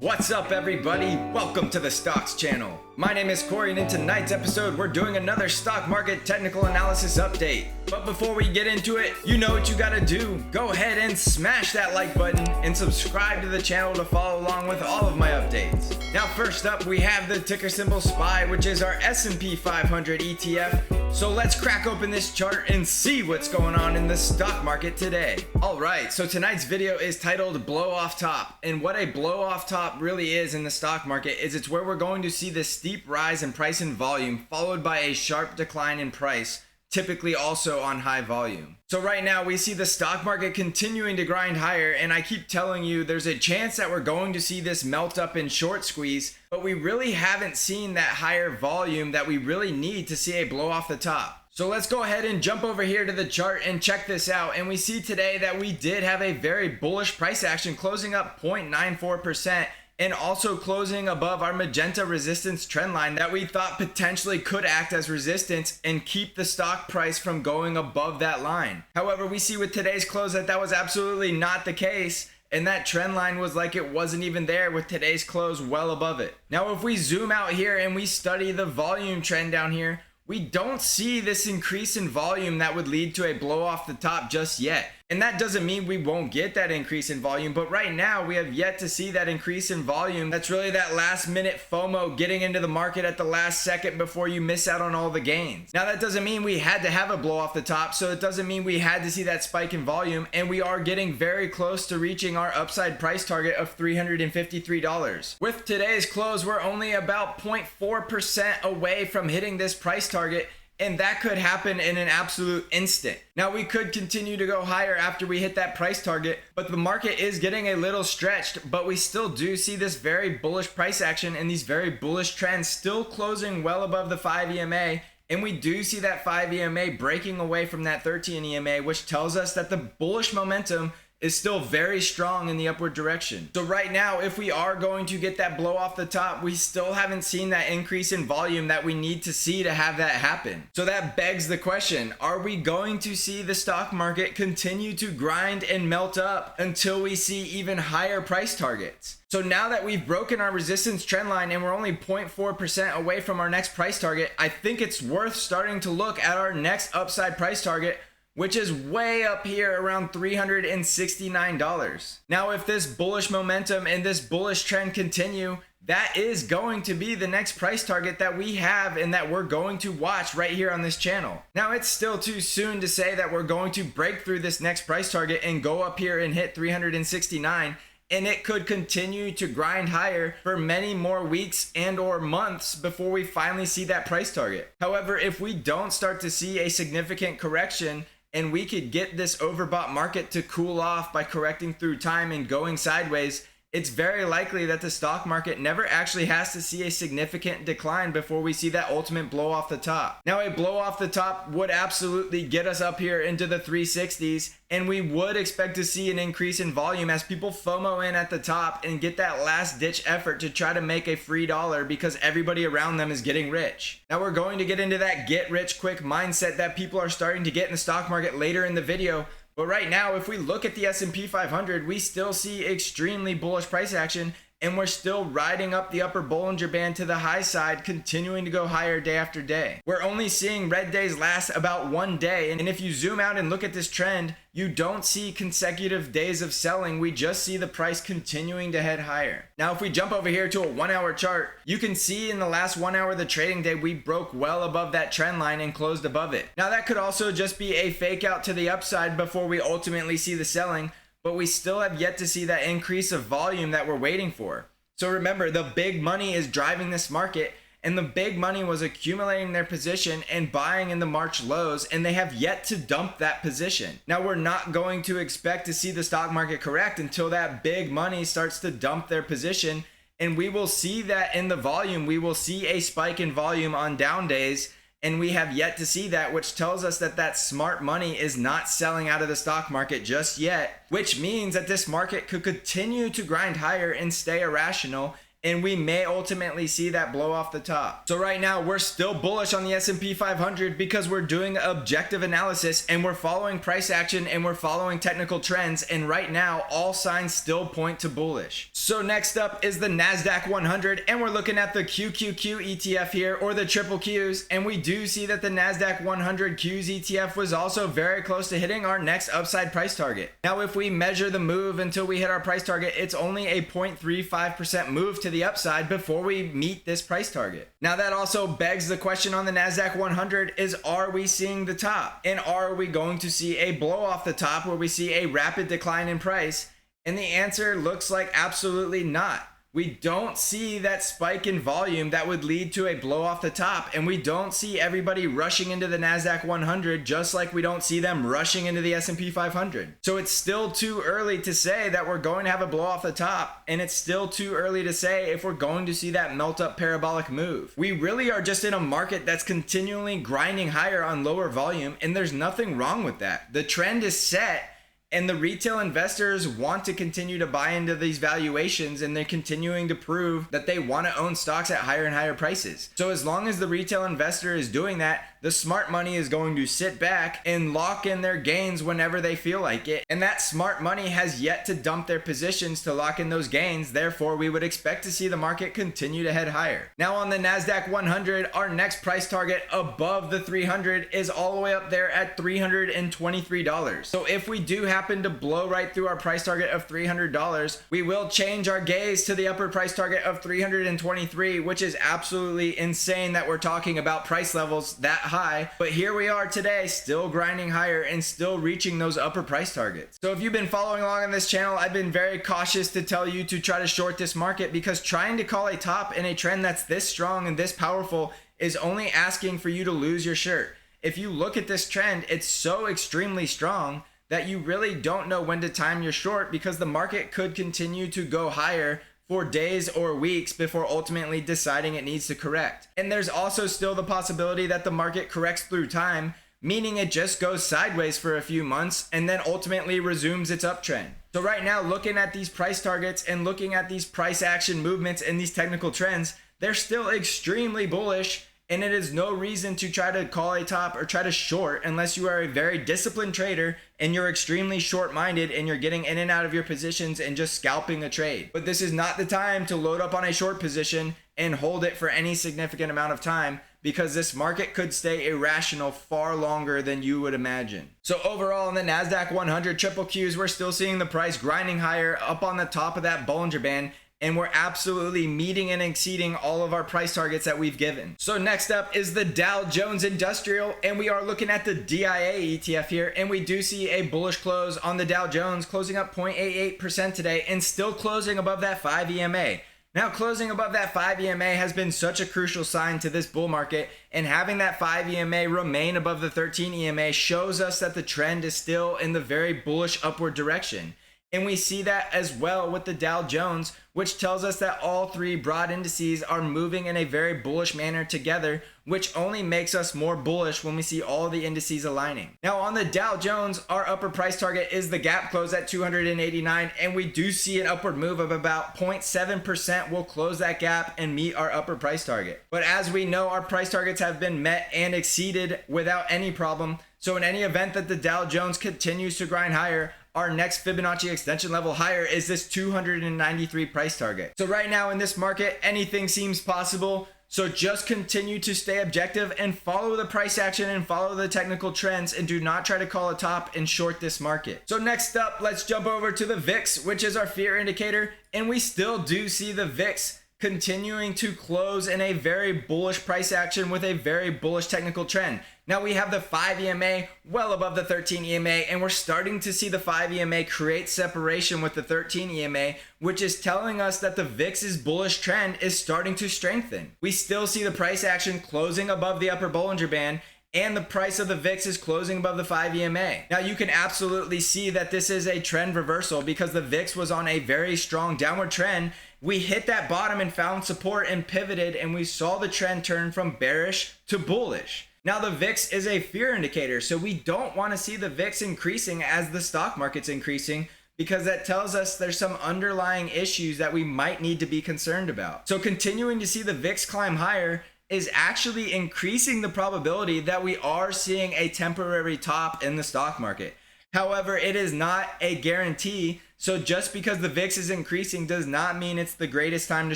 What's up, everybody? Welcome to the Stocks channel. My name is Cory, and in tonight's episode, we're doing another stock market technical analysis update. But before we get into it, you know what you gotta do. Go ahead and smash that like button and subscribe to the channel to follow along with all of my updates. Now, first up, we have the ticker symbol SPY, which is our SP 500 ETF. So let's crack open this chart and see what's going on in the stock market today. Alright, so tonight's video is titled Blow Off Top. And what a blow off top really is in the stock market is it's where we're going to see this steep rise in price and volume followed by a sharp decline in price, typically also on high volume. So right now we see the stock market continuing to grind higher, and I keep telling you there's a chance that we're going to see this melt up in short squeeze, but we really haven't seen that higher volume that we really need to see a blow off the top. So let's go ahead and jump over here to the chart and check this out. And we see today that we did have a very bullish price action, closing up 0.94%. and also closing above our magenta resistance trend line that we thought potentially could act as resistance and keep the stock price from going above that line. However, we see with today's close that was absolutely not the case, and that trend line was like it wasn't even there, with today's close well above it. Now, if we zoom out here and we study the volume trend down here, we don't see this increase in volume that would lead to a blow off the top just yet. And that doesn't mean we won't get that increase in volume, but right now we have yet to see that increase in volume. That's really that last minute FOMO, getting into the market at the last second before you miss out on all the gains. Now, that doesn't mean we had to have a blow off the top, so it doesn't mean we had to see that spike in volume, and we are getting very close to reaching our upside price target of $353. With today's close, we're only about 0.4% away from hitting this price target, and that could happen in an absolute instant. Now, we could continue to go higher after we hit that price target, but the market is getting a little stretched, but we still do see this very bullish price action and these very bullish trends still closing well above the 5 EMA. And we do see that 5 EMA breaking away from that 13 EMA, which tells us that the bullish momentum is still very strong in the upward direction. So right now, if we are going to get that blow off the top, we still haven't seen that increase in volume that we need to see to have that happen. So that begs the question, are we going to see the stock market continue to grind and melt up until we see even higher price targets? So now that we've broken our resistance trend line and we're only 0.4% away from our next price target, I think it's worth starting to look at our next upside price target, which is way up here around $369. Now, if this bullish momentum and this bullish trend continue, that is going to be the next price target that we have and that we're going to watch right here on this channel. Now, it's still too soon to say that we're going to break through this next price target and go up here and hit 369. And it could continue to grind higher for many more weeks and or months before we finally see that price target. However, if we don't start to see a significant correction and we could get this overbought market to cool off by correcting through time and going sideways, it's very likely that the stock market never actually has to see a significant decline before we see that ultimate blow off the top. Now, a blow off the top would absolutely get us up here into the 360s, and we would expect to see an increase in volume as people FOMO in at the top and get that last ditch effort to try to make a free dollar because everybody around them is getting rich. Now, we're going to get into that get rich quick mindset that people are starting to get in the stock market later in the video. But right now, if we look at the S&P 500, we still see extremely bullish price action, and we're still riding up the upper Bollinger Band to the high side, continuing to go higher day after day. We're only seeing red days last about one day, and if you zoom out and look at this trend, you don't see consecutive days of selling. We just see the price continuing to head higher. Now, if we jump over here to a 1 hour chart, you can see in the last 1 hour of the trading day, we broke well above that trend line and closed above it. Now, that could also just be a fake out to the upside before we ultimately see the selling, but we still have yet to see that increase of volume that we're waiting for. So remember, the big money is driving this market, and the big money was accumulating their position and buying in the March lows, and they have yet to dump that position. Now, we're not going to expect to see the stock market correct until that big money starts to dump their position, and we will see that in the volume. We will see a spike in volume on down days, and we have yet to see that, which tells us that that smart money is not selling out of the stock market just yet, which means that this market could continue to grind higher and stay irrational. and we may ultimately see that blow off the top. So right now we're still bullish on the S&P 500 because we're doing objective analysis and we're following price action and we're following technical trends, and right now all signs still point to bullish. So next up is the Nasdaq 100, and we're looking at the QQQ ETF here, or the triple Qs, and we do see that the Nasdaq 100 Qs ETF was also very close to hitting our next upside price target. Now if we measure the move until we hit our price target, it's only a 0.35% move to the upside before we meet this price target. Now that also begs the question on the Nasdaq 100 is, are we seeing the top? And are we going to see a blow off the top where we see a rapid decline in price? And the answer looks like absolutely not. We don't see that spike in volume that would lead to a blow off the top, and we don't see everybody rushing into the Nasdaq 100 just like we don't see them rushing into the S&P 500. So it's still too early to say that we're going to have a blow off the top, and it's still too early to say if we're going to see that melt up parabolic move. We really are just in a market that's continually grinding higher on lower volume, and there's nothing wrong with that. The trend is set, and the retail investors want to continue to buy into these valuations, and they're continuing to prove that they want to own stocks at higher and higher prices. So as long as the retail investor is doing that, the smart money is going to sit back and lock in their gains whenever they feel like it. And that smart money has yet to dump their positions to lock in those gains. Therefore, we would expect to see the market continue to head higher. Now on the Nasdaq 100, our next price target above the 300 is all the way up there at $323. So if we do happen to blow right through our price target of $300, we will change our gaze to the upper price target of 323, which is absolutely insane that we're talking about price levels that high. But here we are today, still grinding higher and still reaching those upper price targets. So if you've been following along on this channel, I've been very cautious to tell you to try to short this market, because trying to call a top in a trend that's this strong and this powerful is only asking for you to lose your shirt. If you look at this trend, it's so extremely strong that you really don't know when to time your short, because the market could continue to go higher for days or weeks before ultimately deciding it needs to correct. And there's also still the possibility that the market corrects through time, meaning it just goes sideways for a few months and then ultimately resumes its uptrend. So right now, looking at these price targets and looking at these price action movements and these technical trends, they're still extremely bullish, and it is no reason to try to call a top or try to short unless you are a very disciplined trader and you're extremely short-minded and you're getting in and out of your positions and just scalping a trade. But this is not the time to load up on a short position and hold it for any significant amount of time, because this market could stay irrational far longer than you would imagine. So overall, in the Nasdaq 100 triple Qs, we're still seeing the price grinding higher up on the top of that Bollinger Band, and we're absolutely meeting and exceeding all of our price targets that we've given. So next up is the Dow Jones Industrial, and we are looking at the DIA ETF here, and we do see a bullish close on the Dow Jones, closing up 0.88% today and still closing above that 5 EMA. Now, closing above that 5 EMA has been such a crucial sign to this bull market, and having that 5 EMA remain above the 13 EMA shows us that the trend is still in the very bullish upward direction. And we see that as well with the Dow Jones, which tells us that all three broad indices are moving in a very bullish manner together, which only makes us more bullish when we see all the indices aligning. Now on the Dow Jones, our upper price target is the gap close at 289, and we do see an upward move of about 0.7% will close that gap and meet our upper price target. But as we know, our price targets have been met and exceeded without any problem. So in any event that the Dow Jones continues to grind higher, our next Fibonacci extension level higher is this 293 price target. So right now in this market, anything seems possible. So just continue to stay objective and follow the price action and follow the technical trends, and do not try to call a top and short this market. So next up, let's jump over to the VIX, which is our fear indicator. And we still do see the VIX continuing to close in a very bullish price action with a very bullish technical trend. Now we have the 5 EMA well above the 13 EMA, and we're starting to see the 5 EMA create separation with the 13 EMA, which is telling us that the VIX's bullish trend is starting to strengthen. We still see the price action closing above the upper Bollinger Band, and the price of the VIX is closing above the 5 EMA. Now you can absolutely see that this is a trend reversal, because the VIX was on a very strong downward trend. We hit that bottom and found support and pivoted, and we saw the trend turn from bearish to bullish. Now the VIX is a fear indicator, so we don't want to see the VIX increasing as the stock market's increasing, because that tells us there's some underlying issues that we might need to be concerned about. So continuing to see the VIX climb higher is actually increasing the probability that we are seeing a temporary top in the stock market. However, it is not a guarantee. So just because the VIX is increasing does not mean it's the greatest time to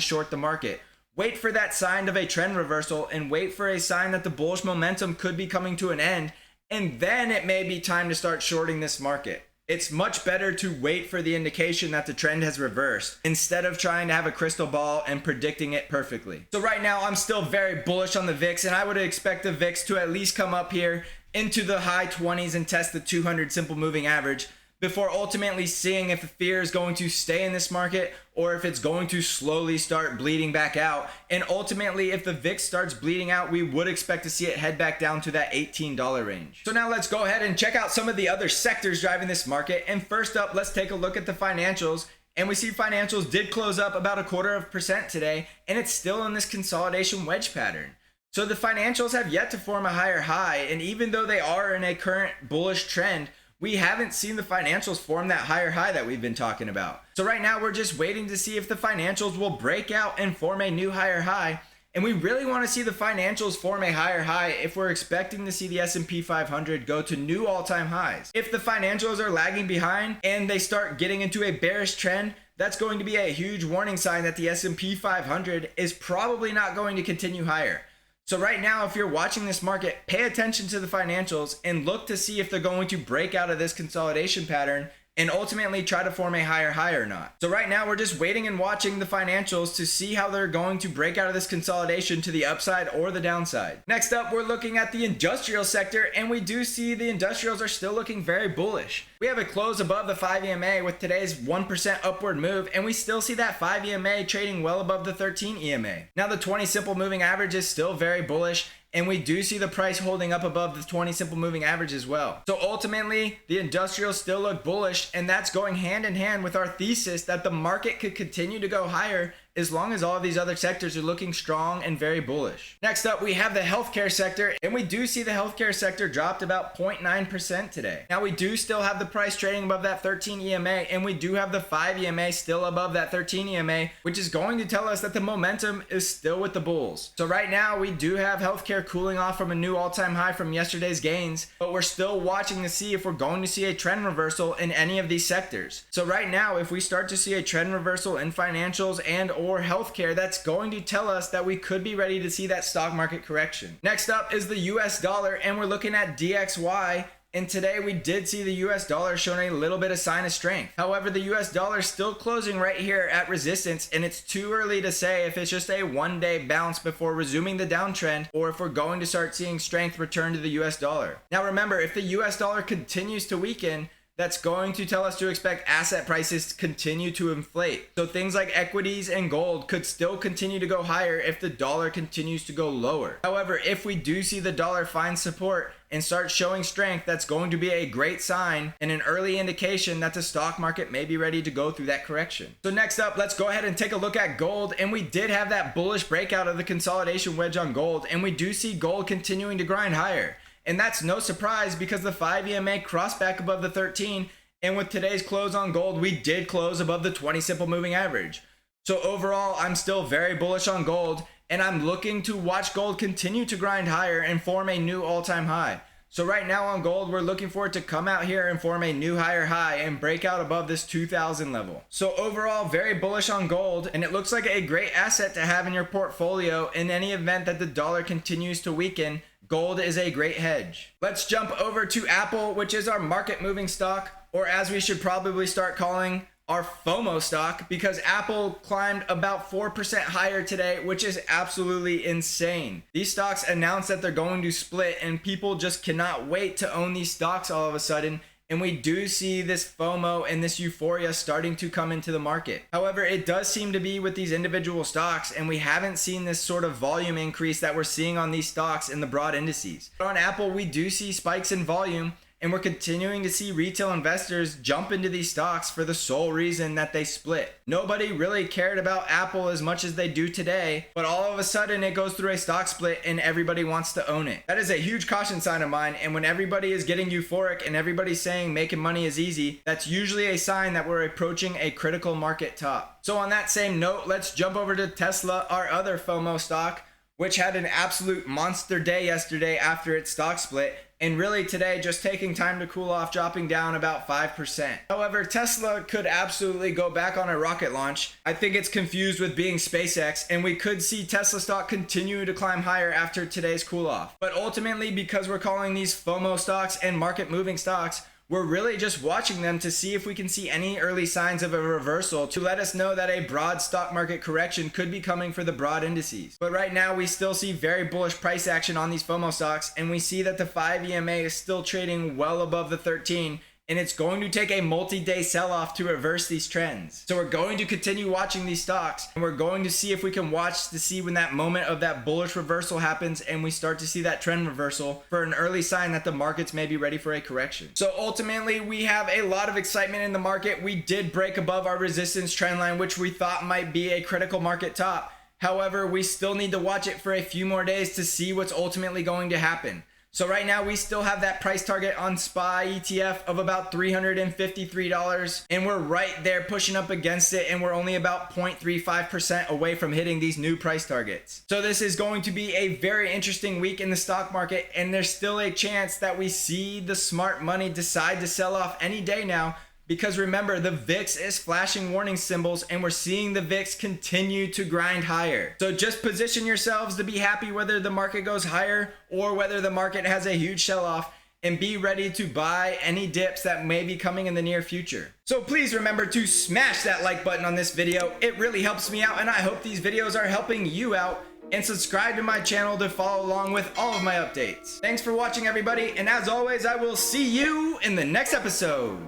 short the market. Wait for that sign of a trend reversal and wait for a sign that the bullish momentum could be coming to an end. And then it may be time to start shorting this market. It's much better to wait for the indication that the trend has reversed instead of trying to have a crystal ball and predicting it perfectly. So right now I'm still very bullish on the VIX, and I would expect the VIX to at least come up here into the high 20s and test the 200 simple moving average before ultimately seeing if the fear is going to stay in this market or if it's going to slowly start bleeding back out. And ultimately, if the VIX starts bleeding out, we would expect to see it head back down to that $18 range. So now let's go ahead and check out some of the other sectors driving this market. And first up, let's take a look at the financials. And we see financials did close up about 0.25% today, and it's still in this consolidation wedge pattern. So the financials have yet to form a higher high, and even though they are in a current bullish trend, we haven't seen the financials form that higher high that we've been talking about. So right now we're just waiting to see if the financials will break out and form a new higher high. And we really want to see the financials form a higher high if we're expecting to see the SP 500 go to new all-time highs. If the financials are lagging behind and they start getting into a bearish trend, that's going to be a huge warning sign that the S&P 500 is probably not going to continue higher. So right now, if you're watching this market, pay attention to the financials and look to see if they're going to break out of this consolidation pattern and ultimately try to form a higher high or not. So right now, we're just waiting and watching the financials to see how they're going to break out of this consolidation to the upside or the downside. Next up, we're looking at the industrial sector, and we do see the industrials are still looking very bullish. We have a close above the 5 EMA with today's 1% upward move, and we still see that 5 EMA trading well above the 13 EMA. Now the 20 simple moving average is still very bullish, and we do see the price holding up above the 20 simple moving average as well. So ultimately, the industrials still look bullish, and that's going hand in hand with our thesis that the market could continue to go higher as long as all of these other sectors are looking strong and very bullish. Next up, we have the healthcare sector, and we do see the healthcare sector dropped about 0.9% today. Now we do still have the price trading above that 13 EMA, and we do have the 5 EMA still above that 13 EMA, which is going to tell us that the momentum is still with the bulls. So right now we do have healthcare cooling off from a new all-time high from yesterday's gains, but we're still watching to see if we're going to see a trend reversal in any of these sectors. So right now, if we start to see a trend reversal in financials and or healthcare, that's going to tell us that we could be ready to see that stock market correction. Next up is the US dollar, and we're looking at DXY. And today we did see the US dollar showing a little bit of sign of strength. However, the US dollar is still closing right here at resistance, and it's too early to say if it's just a one-day bounce before resuming the downtrend or if we're going to start seeing strength return to the US dollar. Now remember, if the US dollar continues to weaken, that's going to tell us to expect asset prices to continue to inflate. So things like equities and gold could still continue to go higher if the dollar continues to go lower. However, if we do see the dollar find support and start showing strength, that's going to be a great sign and an early indication that the stock market may be ready to go through that correction. So next up, let's go ahead and take a look at gold. And we did have that bullish breakout of the consolidation wedge on gold, and we do see gold continuing to grind higher. And that's no surprise because the 5 EMA crossed back above the 13, and with today's close on gold, we did close above the 20 simple moving average. So overall, I'm still very bullish on gold, and I'm looking to watch gold continue to grind higher and form a new all-time high. So right now on gold, we're looking for it to come out here and form a new higher high and break out above this 2000 level. So overall, very bullish on gold, and it looks like a great asset to have in your portfolio in any event that the dollar continues to weaken. Gold is a great hedge. Let's jump over to Apple, which is our market moving stock, or as we should probably start calling our FOMO stock, because Apple climbed about 4% higher today, which is absolutely insane. These stocks announced that they're going to split, and people just cannot wait to own these stocks all of a sudden. And we do see this FOMO and this euphoria starting to come into the market. However, it does seem to be with these individual stocks, and we haven't seen this sort of volume increase that we're seeing on these stocks in the broad indices. But on Apple, we do see spikes in volume, and we're continuing to see retail investors jump into these stocks for the sole reason that they split. Nobody really cared about Apple as much as they do today, but all of a sudden it goes through a stock split and everybody wants to own it. That is a huge caution sign of mine, and when everybody is getting euphoric and everybody's saying making money is easy, that's usually a sign that we're approaching a critical market top. So on that same note, let's jump over to Tesla, our other FOMO stock, which had an absolute monster day yesterday after its stock split, and really today just taking time to cool off, dropping down about 5%. However, Tesla could absolutely go back on a rocket launch. I think it's confused with being SpaceX, and we could see Tesla stock continue to climb higher after today's cool off. But ultimately, because we're calling these FOMO stocks and market moving stocks, we're really just watching them to see if we can see any early signs of a reversal to let us know that a broad stock market correction could be coming for the broad indices. But right now we still see very bullish price action on these FOMO stocks, and we see that the 5 EMA is still trading well above the 13, and it's going to take a multi-day sell-off to reverse these trends. So we're going to continue watching these stocks, and we're going to see if we can watch to see when that moment of that bullish reversal happens and we start to see that trend reversal for an early sign that the markets may be ready for a correction. So ultimately, we have a lot of excitement in the market. We did break above our resistance trend line, which we thought might be a critical market top. However, we still need to watch it for a few more days to see what's ultimately going to happen. So right now we still have that price target on SPY ETF of about $353, and we're right there pushing up against it, and we're only about 0.35% away from hitting these new price targets. So this is going to be a very interesting week in the stock market, and there's still a chance that we see the smart money decide to sell off any day now. Because remember, the VIX is flashing warning symbols, and we're seeing the VIX continue to grind higher. So just position yourselves to be happy whether the market goes higher or whether the market has a huge sell-off, and be ready to buy any dips that may be coming in the near future. So please remember to smash that like button on this video. It really helps me out, and I hope these videos are helping you out. And subscribe to my channel to follow along with all of my updates. Thanks for watching, everybody, and as always, I will see you in the next episode.